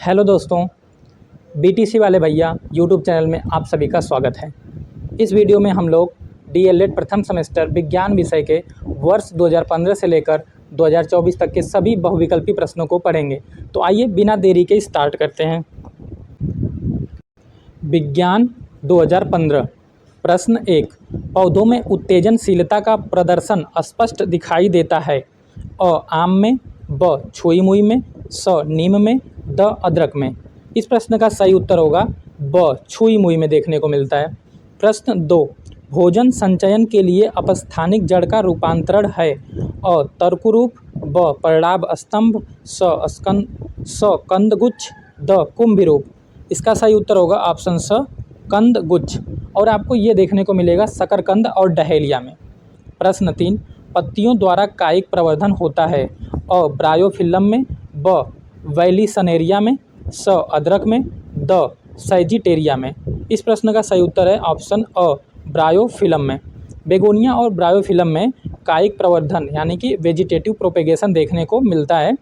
Hello दोस्तों, BTC वाले भैया यूट्यूब चैनल में आप सभी का स्वागत है। इस वीडियो में हम लोग डीएलएड प्रथम सेमेस्टर विज्ञान विषय के वर्ष 2015 से लेकर 2024 तक के सभी बहुविकल्पी प्रश्नों को पढ़ेंगे। तो आइए बिना देरी के स्टार्ट करते हैं। विज्ञान 2015 प्रश्न 1, पौधों में उत्तेजनशीलता का प्रदर्शन स्पष्ट दिखाई देता है। अ आम में, ब छुई मुई में, स नीम में, द अदरक में। इस प्रश्न का सही उत्तर होगा ब छुई मुई में देखने को मिलता है। प्रश्न 2, भोजन संचयन के लिए अपस्थानिक जड़ का रूपांतरण है। अ तर्करूप, ब परिणाम स्तंभ, स कंदगुच्छ, द कुंभिरूप। इसका सही उत्तर होगा ऑप्शन स कंदगुच्छ। और आपको ये देखने को मिलेगा शकरकंद और डहेलिया में। प्रश्न 3, पत्तियों द्वारा कायिक प्रवर्धन होता है। अ ब्रायोफिल्म में, ब वैलिसनेरिया में, स अदरक में, द सैजिटेरिया में। इस प्रश्न का सही उत्तर है ऑप्शन अ ब्रायोफिल्म में। बेगोनिया और ब्रायोफिल्म में कायिक प्रवर्धन यानी कि वेजिटेटिव प्रोपेगेशन देखने को मिलता है।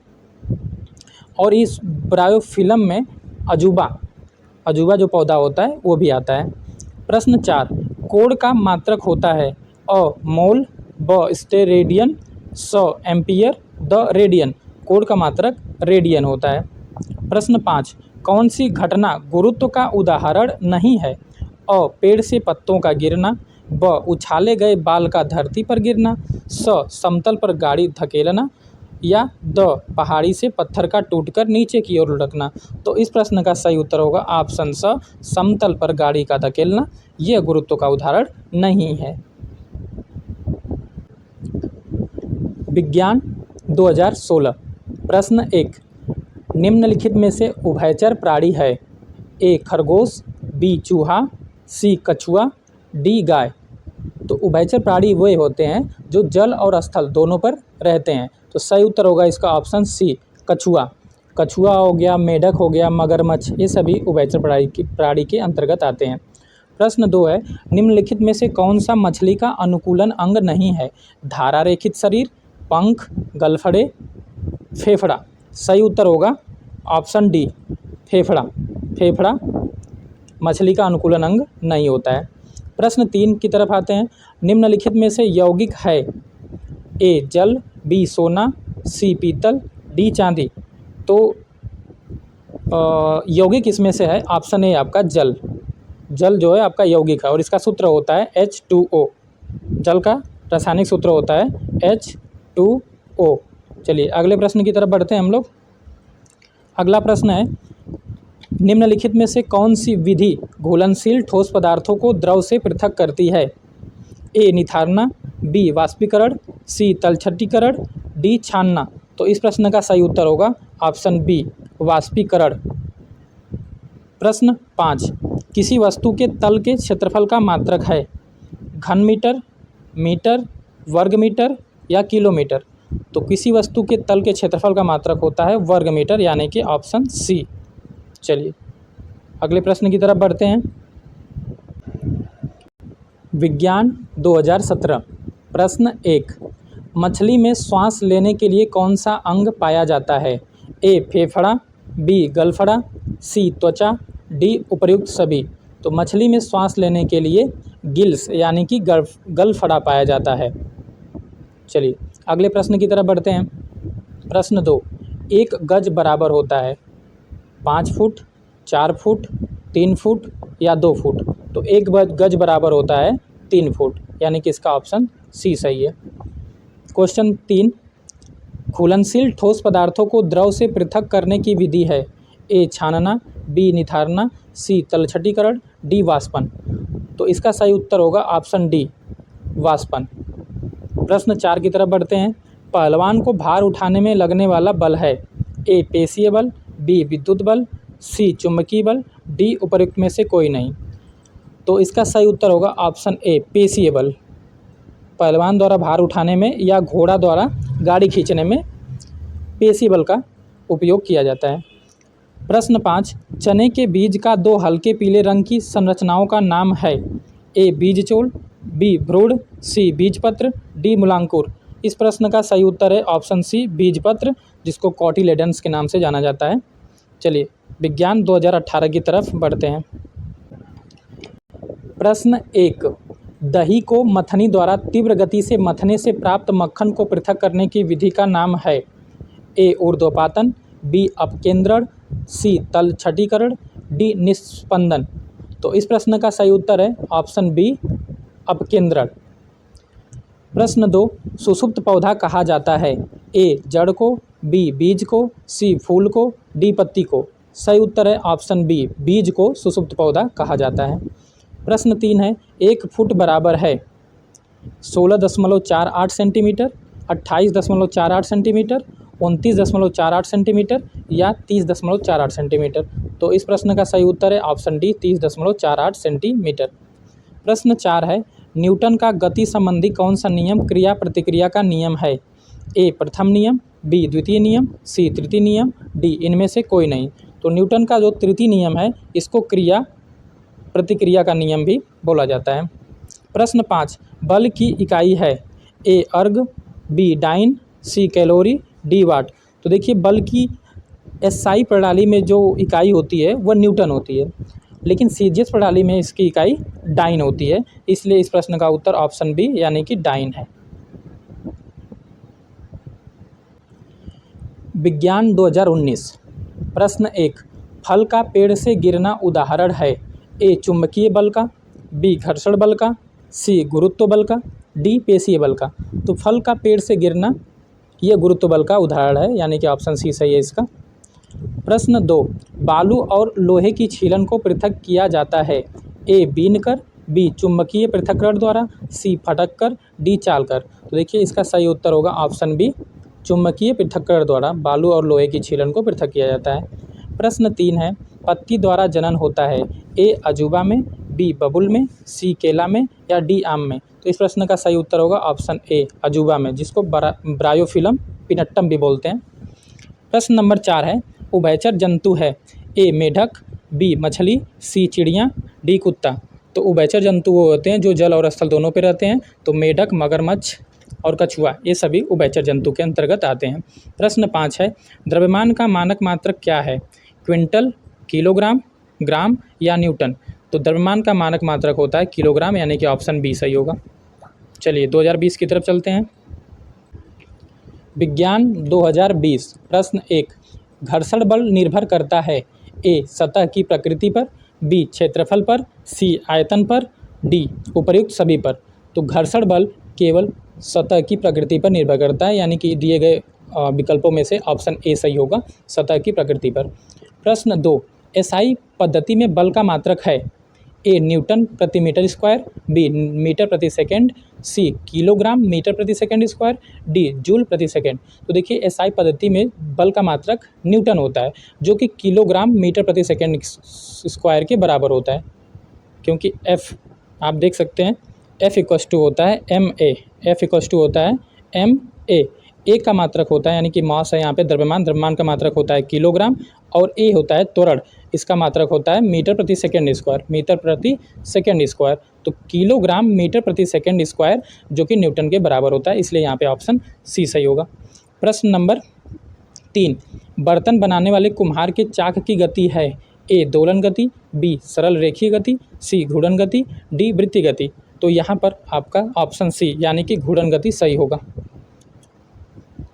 और इस ब्रायोफिल्म में अजूबा जो पौधा होता है वो भी आता है। प्रश्न 4, कोण का मात्रक होता है। अ मोल, ब स्टेरेडियन, स एम्पियर, द रेडियन। कोण का मात्रक रेडियन होता है। प्रश्न 5, कौन सी घटना गुरुत्व का उदाहरण नहीं है। अ पेड़ से पत्तों का गिरना, ब उछाले गए बाल का धरती पर गिरना, स समतल पर गाड़ी धकेलना, या द पहाड़ी से पत्थर का टूटकर नीचे की ओर लुढ़कना। तो इस प्रश्न का सही उत्तर होगा ऑप्शन स समतल पर गाड़ी का धकेलना। यह गुरुत्व का उदाहरण नहीं है। विज्ञान 2016 प्रश्न 1, निम्नलिखित में से उभयचर प्राणी है। ए खरगोश, बी चूहा, सी कछुआ, डी गाय। तो उभयचर प्राणी वे होते हैं जो जल और स्थल दोनों पर रहते हैं। तो सही उत्तर होगा इसका ऑप्शन सी कछुआ। कछुआ हो गया, मेढक हो गया, मगरमच्छ, ये सभी उभयचर प्राणी के अंतर्गत आते हैं। प्रश्न 2 है, निम्नलिखित में से कौन सा मछली का अनुकूलन अंग नहीं है। धारा रेखित शरीर, पंख, गलफड़े, फेफड़ा। सही उत्तर होगा ऑप्शन डी फेफड़ा। फेफड़ा मछली का अनुकूलन अंग नहीं होता है। प्रश्न 3 की तरफ आते हैं, निम्नलिखित में से यौगिक है। ए जल, बी सोना, सी पीतल, डी चांदी। तो यौगिक इसमें से है ऑप्शन ए आपका जल। जल जो है आपका यौगिक है और इसका सूत्र होता है H2O। जल का रासायनिक सूत्र होता है H2O। चलिए अगले प्रश्न की तरफ बढ़ते हैं हम लोग। अगला प्रश्न है, निम्नलिखित में से कौन सी विधि घुलनशील ठोस पदार्थों को द्रव से पृथक करती है। ए निथारना, बी वाष्पीकरण, सी तलछटीकरण, डी छानना। तो इस प्रश्न का सही उत्तर होगा ऑप्शन बी वाष्पीकरण। प्रश्न 5, किसी वस्तु के तल के क्षेत्रफल का मात्रक है। घन मीटर, मीटर, वर्ग मीटर या किलोमीटर। तो किसी वस्तु के तल के क्षेत्रफल का मात्रक होता है वर्ग मीटर यानी कि ऑप्शन सी। चलिए अगले प्रश्न की तरफ बढ़ते हैं। विज्ञान 2017 प्रश्न 1, मछली में श्वास लेने के लिए कौन सा अंग पाया जाता है। ए फेफड़ा, बी गलफड़ा, सी त्वचा, डी उपर्युक्त सभी। तो मछली में श्वास लेने के लिए गिल्स यानी कि गलफड़ा पाया जाता है। चलिए अगले प्रश्न की तरफ बढ़ते हैं। प्रश्न 2, एक गज बराबर होता है 5 फुट, 4 फुट, 3 फुट या 2 फुट। तो एक गज बराबर होता है 3 फुट यानी कि इसका ऑप्शन सी सही है। क्वेश्चन 3, घुलनशील ठोस पदार्थों को द्रव से पृथक करने की विधि है। ए छानना, बी निथारना, सी तलछटीकरण, डी वाष्पन। तो इसका सही उत्तर होगा ऑप्शन डी वाष्पन। प्रश्न 4 की तरफ बढ़ते हैं। पहलवान को भार उठाने में लगने वाला बल है। ए पेशीय बल, बी विद्युत बल, सी चुंबकीय बल, डी उपर्युक्त में से कोई नहीं। तो इसका सही उत्तर होगा ऑप्शन ए पेशीय बल। पहलवान द्वारा भार उठाने में या घोड़ा द्वारा गाड़ी खींचने में पेशीय बल का उपयोग किया जाता है। प्रश्न 5, चने के बीज का 2 हल्के पीले रंग की संरचनाओं का नाम है। ए बीजचोल, बी भ्रूण, सी बीजपत्र, डी मूलांकुर। इस प्रश्न का सही उत्तर है ऑप्शन सी बीजपत्र, जिसको कॉटिलेडन्स के नाम से जाना जाता है। चलिए विज्ञान 2018 की तरफ बढ़ते हैं। प्रश्न 1, दही को मथनी द्वारा तीव्र गति से मथने से प्राप्त मक्खन को पृथक करने की विधि का नाम है। ए ऊर्ध्वपातन, बी अपकेंद्रण, सी तलछटीकरण, डी निस्पंदन। तो इस प्रश्न का सही उत्तर है ऑप्शन बी अपकेंद्रण। प्रश्न 2, सुषुप्त पौधा कहा जाता है। ए जड़ को, बी बीज को, सी फूल को, डी पत्ती को। सही उत्तर है ऑप्शन बी बीज को सुषुप्त पौधा कहा जाता है। प्रश्न 3 है, 1 फुट बराबर है 16.48 सेंटीमीटर, 28.48 सेंटीमीटर, 29.48 सेंटीमीटर या 30.48 सेंटीमीटर। तो इस प्रश्न का सही उत्तर है ऑप्शन डी 30.48 सेंटीमीटर। प्रश्न 4 है, न्यूटन का गति संबंधी कौन सा नियम क्रिया प्रतिक्रिया का नियम है। ए प्रथम नियम, बी द्वितीय नियम, सी तृतीय नियम, डी इनमें से कोई नहीं। तो न्यूटन का जो तृतीय नियम है इसको क्रिया प्रतिक्रिया का नियम भी बोला जाता है। प्रश्न 5, बल की इकाई है। ए अर्ग, बी डाइन, सी कैलोरी, डी वाट। तो देखिए बल की एसआई प्रणाली में जो इकाई होती है वह न्यूटन होती है, लेकिन सीजीएस प्रणाली में इसकी इकाई डाइन होती है, इसलिए इस प्रश्न का उत्तर ऑप्शन बी यानी कि डाइन है। विज्ञान 2019। प्रश्न 1, फल का पेड़ से गिरना उदाहरण है। ए चुंबकीय बल का, बी घर्षण बल का, सी गुरुत्व बल का, डी पेशीय बल का। तो फल का पेड़ से गिरना यह गुरुत्व बल का उदाहरण है, यानी कि ऑप्शन सी सही है इसका। प्रश्न 2, बालू और लोहे की छीलन को पृथक किया जाता है। ए बीनकर, बी चुंबकीय पृथक्करण द्वारा, सी फटक कर, डी चाल कर। तो देखिए इसका सही उत्तर होगा ऑप्शन बी चुंबकीय पृथक्करण द्वारा बालू और लोहे की छीलन को पृथक किया जाता है। प्रश्न 3 है, पत्ती द्वारा जनन होता है। ए अजूबा में, बी बबुल में, सी केला में या डी आम में। तो इस प्रश्न का सही उत्तर होगा ऑप्शन ए अजूबा में, जिसको ब्रायोफिलम पिनट्टम भी बोलते हैं। प्रश्न नंबर 4 है, उभयचर जंतु है। ए मेढक, बी मछली, सी चिड़िया, डी कुत्ता। तो उभयचर जंतु वो होते हैं जो जल और स्थल दोनों पे रहते हैं। तो मेढक, मगरमच्छ और कछुआ ये सभी उभयचर जंतु के अंतर्गत आते हैं। प्रश्न 5 है, द्रव्यमान का मानक मात्रक क्या है। क्विंटल, किलोग्राम, ग्राम या न्यूटन। तो द्रव्यमान का मानक मात्रक होता है किलोग्राम, यानी कि ऑप्शन बी सही होगा। चलिए 2020 की तरफ चलते हैं। विज्ञान 2020। प्रश्न 1, घर्षण बल निर्भर करता है। ए सतह की प्रकृति पर, बी क्षेत्रफल पर, सी आयतन पर, डी उपर्युक्त सभी पर। तो घर्षण बल केवल सतह की प्रकृति पर निर्भर करता है, यानी कि दिए गए विकल्पों में से ऑप्शन ए सही होगा, सतह की प्रकृति पर। प्रश्न 2, एसआई पद्धति में बल का मात्रक है। ए न्यूटन प्रति मीटर स्क्वायर, बी मीटर प्रति सेकंड, सी किलोग्राम मीटर प्रति सेकंड स्क्वायर, डी जूल प्रति सेकंड। तो देखिए एसआई पद्धति में बल का मात्रक न्यूटन होता है, जो कि किलोग्राम मीटर प्रति सेकंड स्क्वायर के बराबर होता है, क्योंकि एफ आप देख सकते हैं एफ इक्वस टू होता है M A, F equals to होता है एम ए। ए का मात्रक होता है यानी कि मास है यहाँ पे द्रव्यमान, द्रव्यमान का मात्रक होता है किलोग्राम, और ए होता है त्वरण, इसका मात्रक होता है मीटर प्रति सेकंड स्क्वायर, मीटर प्रति सेकंड स्क्वायर। तो किलोग्राम मीटर प्रति सेकंड स्क्वायर जो कि न्यूटन के बराबर होता है, इसलिए यहाँ पे ऑप्शन सी सही होगा। प्रश्न नंबर 3, बर्तन बनाने वाले कुम्हार के चाक की गति है। ए दोलन गति, बी सरल रेखीय गति, सी घूर्णन गति, डी वृत्तीय गति। तो यहाँ पर आपका ऑप्शन सी यानी कि घूर्णन गति सही होगा।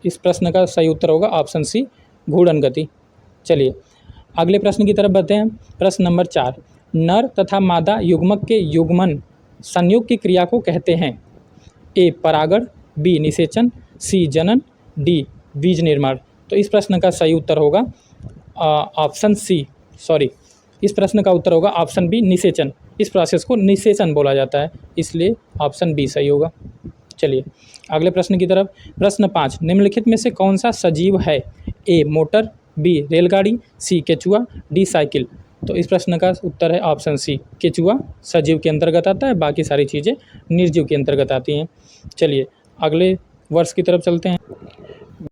इस प्रश्न का सही उत्तर होगा ऑप्शन सी घूर्णन गति। चलिए अगले प्रश्न की तरफ बढ़ते हैं। प्रश्न नंबर 4, नर तथा मादा युग्मक के युग्मन संयोग की क्रिया को कहते हैं। ए परागण, बी निषेचन, सी जनन, डी बीज निर्माण। तो इस प्रश्न का सही उत्तर होगा ऑप्शन सी, सॉरी इस प्रश्न का उत्तर होगा ऑप्शन बी निषेचन। इस प्रोसेस को निषेचन बोला जाता है, इसलिए ऑप्शन बी सही होगा। चलिए अगले प्रश्न की तरफ। प्रश्न 5, निम्नलिखित में से कौन सा सजीव है। ए मोटर, बी रेलगाड़ी, सी केचुआ, डी साइकिल। तो इस प्रश्न का उत्तर है ऑप्शन सी केचुआ सजीव के अंतर्गत आता है, बाकी सारी चीज़ें निर्जीव के अंतर्गत आती हैं। चलिए अगले वर्ष की तरफ चलते हैं।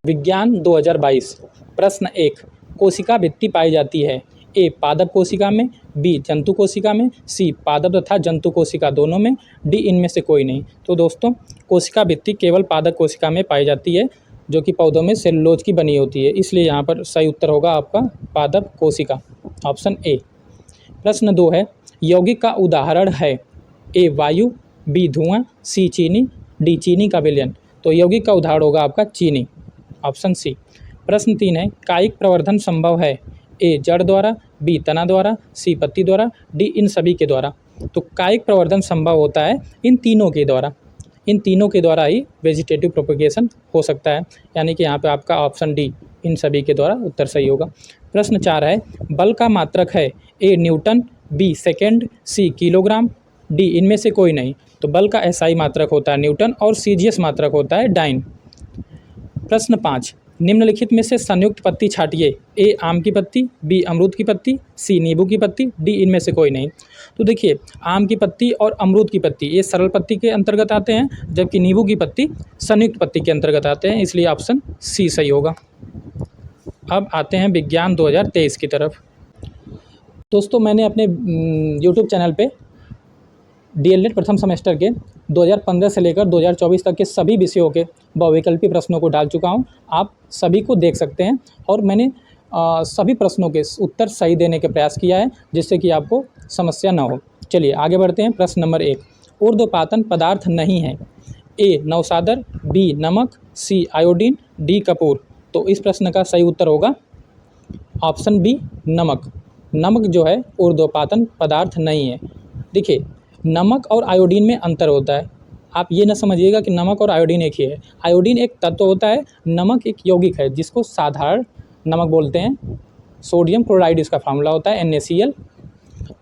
विज्ञान 2022। प्रश्न 1, कोशिका भित्ति पाई जाती है। ए पादप कोशिका में, बी जंतु कोशिका में, सी पादप तथा जंतु कोशिका दोनों में, डी इनमें से कोई नहीं। तो दोस्तों कोशिका भित्ति केवल पादप कोशिका में पाई जाती है, जो कि पौधों में सेलुलोज की बनी होती है, इसलिए यहाँ पर सही उत्तर होगा आपका पादप कोशिका। Option A. प्रश्न 2 है, यौगिक का उदाहरण है, ए वायु, बी धुआं, सी चीनी, डी चीनी का विलयन। तो यौगिक का उदाहरण होगा आपका चीनी, ऑप्शन सी। प्रश्न 3 है, कायिक प्रवर्धन संभव है, ए जड़ द्वारा, बी तना द्वारा, सी पत्ती द्वारा, डी इन सभी के द्वारा। तो कायिक प्रवर्धन संभव होता है इन तीनों के द्वारा, इन तीनों के द्वारा ही वेजिटेटिव प्रोपगेशन हो सकता है, यानी कि यहाँ पे आपका ऑप्शन डी इन सभी के द्वारा उत्तर सही होगा। प्रश्न 4 है, बल का मात्रक है, A Newton, B second, C kilogram, D इनमें से कोई नहीं। तो बल का एसआई मात्रक होता है न्यूटन और सीजीएस मात्रक होता है डाइन। प्रश्न 5, निम्नलिखित में से संयुक्त पत्ती छाटिए, ए आम की पत्ती, बी अमरूद की पत्ती, सी नींबू की पत्ती, डी इनमें से कोई नहीं। तो देखिए, आम की पत्ती और अमरूद की पत्ती ये सरल पत्ती के अंतर्गत आते हैं, जबकि नींबू की पत्ती संयुक्त पत्ती के अंतर्गत आते हैं, इसलिए ऑप्शन सी सही होगा। अब आते हैं विज्ञान 2023 की तरफ। दोस्तों, मैंने अपने यूट्यूब चैनल पे डीएलएड प्रथम सेमेस्टर के 2015 से लेकर 2024 तक के सभी विषयों के बहुविकल्पी प्रश्नों को डाल चुका हूं। आप सभी को देख सकते हैं और मैंने सभी प्रश्नों के उत्तर सही देने के प्रयास किया है, जिससे कि आपको समस्या न हो। चलिए आगे बढ़ते हैं। प्रश्न नंबर 1, ऊर्ध्वपातन पदार्थ नहीं है, ए नौसादर, बी नमक, सी आयोडीन, डी कपूर। तो इस प्रश्न का सही उत्तर होगा ऑप्शन बी नमक। नमक जो है ऊर्ध्वपातन पदार्थ नहीं है। देखिए, नमक और आयोडीन में अंतर होता है। आप ये न समझिएगा कि नमक और आयोडीन एक ही है। आयोडीन एक तत्व होता है, नमक एक यौगिक है जिसको साधारण नमक बोलते हैं। सोडियम क्लोराइड इसका फार्मूला होता है NaCl।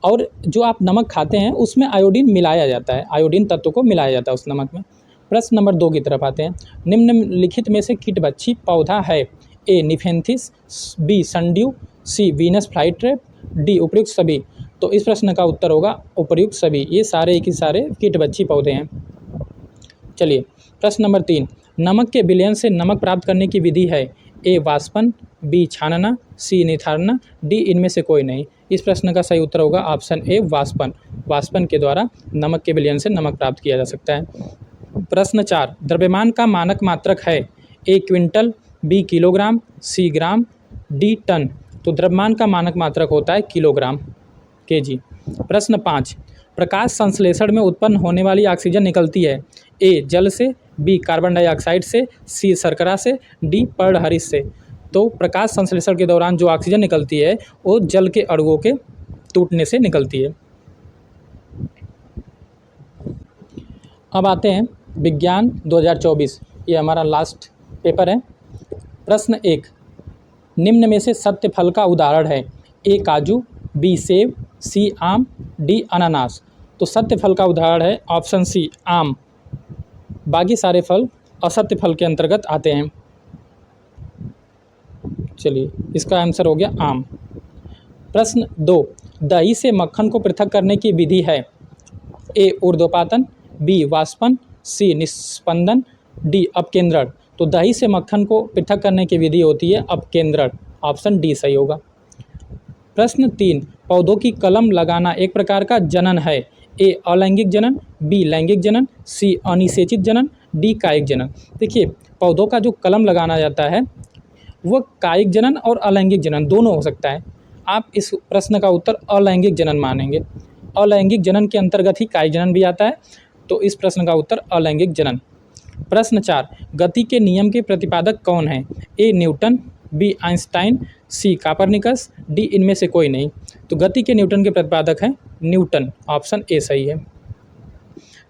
और जो आप नमक खाते हैं उसमें आयोडीन मिलाया जाता है, आयोडीन तत्व को मिलाया जाता है उस नमक में। प्रश्न नंबर 2 की तरफ आते हैं। निम्नलिखित में से कीटभक्षी पौधा है, ए निफेंथिस, बी संड्यू, सी वीनस फ्लाईट्रैप, डी उपर्युक्त सभी। तो इस प्रश्न का उत्तर होगा उपर्युक्त सभी। ये सारे के सारे कीटभक्षी पौधे हैं। चलिए प्रश्न नंबर 3, नमक के विलयन से नमक प्राप्त करने की विधि है, ए वाष्पन, बी छानना, सी निथारना, डी इनमें से कोई नहीं। इस प्रश्न का सही उत्तर होगा ऑप्शन ए वाष्पन। वाष्पन के द्वारा नमक के विलयन से नमक प्राप्त किया जा सकता है। प्रश्न 4, द्रव्यमान का मानक मात्रक है, ए क्विंटल, बी किलोग्राम, सी ग्राम, डी टन। तो द्रव्यमान का मानक मात्रक होता है किलोग्राम, केजी। प्रश्न 5, प्रकाश संश्लेषण में उत्पन्न होने वाली ऑक्सीजन निकलती है, ए जल से, बी कार्बन डाइऑक्साइड से, सी शर्करा से, डी पर्णहरित से। तो प्रकाश संश्लेषण के दौरान जो ऑक्सीजन निकलती है वो जल के अणुओं के टूटने से निकलती है। अब आते हैं विज्ञान 2024, ये हमारा लास्ट पेपर है। प्रश्न 1, निम्न में से सत्य फल का उदाहरण है, ए काजू, बी सेब, सी आम, डी अनानास। तो सत्य फल का उदाहरण है ऑप्शन सी आम। बाकी सारे फल असत्य फल के अंतर्गत आते हैं। चलिए इसका आंसर हो गया आम। प्रश्न 2, दही से मक्खन को पृथक करने की विधि है, ए ऊर्ध्वपातन, बी वाष्पन, सी निस्पंदन, डी अपकेंद्रण। तो दही से मक्खन को पृथक करने की विधि होती है अपकेंद्रण, ऑप्शन डी सही होगा। प्रश्न 3, पौधों की कलम लगाना एक प्रकार का जनन है, ए अलैंगिक जनन, बी लैंगिक जनन, सी अनिषेचित जनन, डी कायिक जनन। देखिए, पौधों का जो कलम लगाना जाता है वह कायिक जनन और अलैंगिक जनन दोनों हो सकता है। आप इस प्रश्न का उत्तर अलैंगिक जनन मानेंगे। अलैंगिक जनन के अंतर्गत ही कायिक जनन भी आता है, तो इस प्रश्न का उत्तर अलैंगिक जनन। प्रश्न 4, गति के नियम के प्रतिपादक कौन है, A Newton, B Einstein, C Copernicus, D इनमें से कोई नहीं। तो गति के न्यूटन के प्रतिपादक हैं न्यूटन, ऑप्शन ए सही है।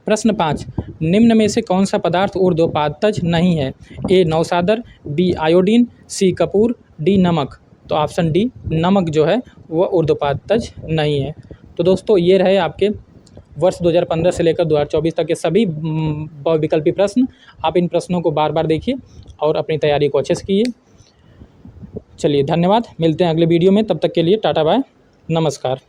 प्रश्न 5, निम्न में से कौन सा पदार्थ ऊर्ध्वपातज नहीं है, ए नौसादर, बी आयोडीन, सी कपूर, डी नमक। तो ऑप्शन डी नमक जो है वह ऊर्ध्वपातज नहीं है। तो दोस्तों ये रहे आपके वर्ष 2015 से लेकर 2024 तक के सभी बहुविकल्पी प्रश्न। आप इन प्रश्नों को बार बार देखिए और अपनी तैयारी को अच्छे से कीजिए। चलिए धन्यवाद, मिलते हैं अगले वीडियो में, तब तक के लिए टाटा बाय, नमस्कार।